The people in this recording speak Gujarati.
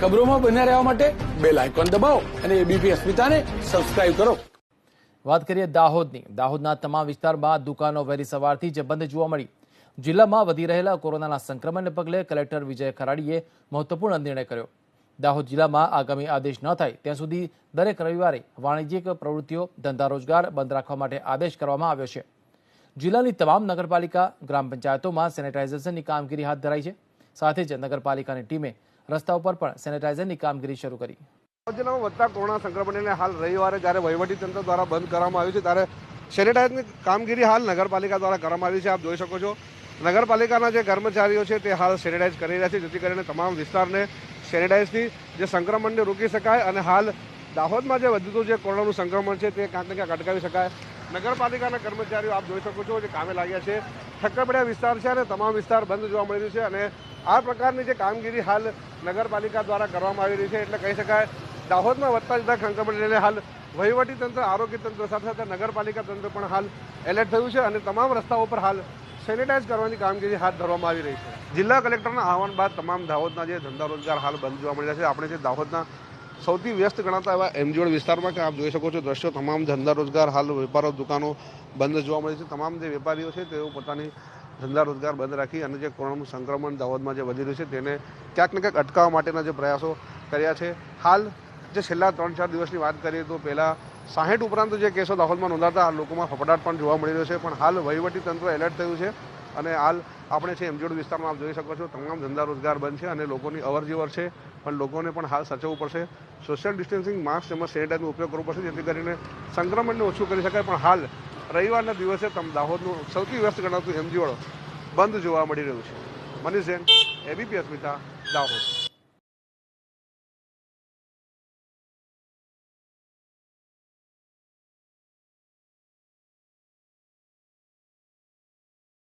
ખબરોમાં બન્યા રહેવા માટે બેલ આઇકોન દબાવો અને એબીપી અસ્મિતાને સબસ્ક્રાઇબ કરો। વાત કરીએ દાહોદની। દાહોદના તમામ વિસ્તારમાં દુકાનો વહેલી સવારથી જ બંધ જોવા મળી। જિલ્લામાં વધી રહેલા કોરોનાના સંક્રમણને પગલે કલેક્ટર વિજય ખરાડીએ મહત્વપૂર્ણ નિર્ણય કર્યો। દાહોદ જિલ્લામાં આગામી આદેશ ન થાય ત્યાં સુધી દરેક રવિવારે વાણિજ્યિક પ્રવૃત્તિઓ ધંધા રોજગાર બંધ રાખવા માટે આદેશ કરવામાં આવ્યો છે। જિલ્લાની તમામ નગરપાલિકા ગ્રામ પંચાયતોમાં સેનેટાઇઝેશનની કામગીરી હાથ ધરાઈ છે। સાથે જ નગરપાલિકાની ટીમે રસ્તા ઉપર પણ સેનેટાઇઝરની કામગીરી શરૂ કરી। જિલ્લામાં વધતા કોરોના સંક્રમણને હાલ રવિવારે જ્યારે વહીવટીતંત્ર દ્વારા બંધ કરવામાં આવ્યું છે ત્યારે સેનેટાઇઝની કામગીરી હાલ નગરપાલિકા દ્વારા કરવામાં આવી છે। આપ જોઈ શકો છો નગરપાલિકાના જે કર્મચારીઓ છે તે હાલ સેનેટાઇઝ કરી રહ્યા છે, જેથી કરીને તમામ વિસ્તારને સેનેટાઇઝથી જે સંક્રમણને રોકી શકાય અને હાલ દાહોદમાં જે વધતું જે કોરોનાનું સંક્રમણ છે તે ક્યાંક ને ક્યાંક અટકાવી શકાય। નગરપાલિકાના કર્મચારીઓ આપ જોઈ શકો છો જે કામે લાગ્યા છે। ઠક્કરપડ્યા વિસ્તાર છે અને તમામ વિસ્તાર બંધ જોવા મળી રહ્યું છે અને આ પ્રકારની જે કામગીરી હાલ નગરપાલિકા દ્વારા કરવામાં આવી રહી છે એટલે કહી શકાય દાહોદમાં વધતા જતા સંક્રમણ લઈને હાલ વહીવટીતંત્ર આરોગ્ય તંત્ર સાથે સાથે નગરપાલિકા તંત્ર પણ હાલ એલર્ટ થયું છે અને તમામ રસ્તાઓ પર હાલ સેનેટાઇઝ કરવાની કામગીરી હાથ ધરવામાં આવી રહી છે। જિલ્લા કલેક્ટરના આહવાન બાદ તમામ દાહોદના જે ધંધા રોજગાર હાલ બંધ જોવા મળી રહ્યા છે। આપણે જે દાહોદના સૌથી વ્યસ્ત ગણાતા એવા એમજીઓડ વિસ્તારમાં કે આપ જોઈ શકો છો દ્રશ્યો, તમામ ધંધા રોજગાર હાલ વેપારો દુકાનો બંધ જોવા મળી છે। તમામ જે વેપારીઓ છે તેઓ પોતાની ધંધા રોજગાર બંધ રાખી અને જે કોરોનાનું સંક્રમણ દાહોદમાં જે વધી રહ્યું છે તેને ક્યાંક ને ક્યાંક અટકાવવા માટેના જે પ્રયાસો કર્યા છે। હાલ જે છેલ્લા 3-4 દિવસની વાત કરીએ તો પહેલાં 60 ઉપરાંત જે કેસો દાહોદમાં નોંધાતા લોકોમાં ફફડાટ પણ જોવા મળી રહ્યો છે, પણ હાલ વહીવટીતંત્ર એલર્ટ થયું છે અને હાલ આપણે છે એમજીઓડ વિસ્તારમાં આપ જોઈ શકો છો તમામ ધંધા રોજગાર બંધ છે અને લોકોની અવરજવર છે, પણ લોકોને પણ હાલ સાચવવું પડશે। સોશિયલ ડિસ્ટન્સિંગ, માસ્ક તેમજ સેનેટાઇઝરનો ઉપયોગ કરવો પડશે જેથી કરીને સંક્રમણને ઓછું કરી શકાય। પણ હાલ રવિવારના દિવસે દાહોદનું સૌથી વ્યસ્ત ગણાતું એમજીઓડ બંધ જોવા મળી રહ્યું છે। મનીષ જૈન, એબીપી અસ્મિતા, દાહોદ।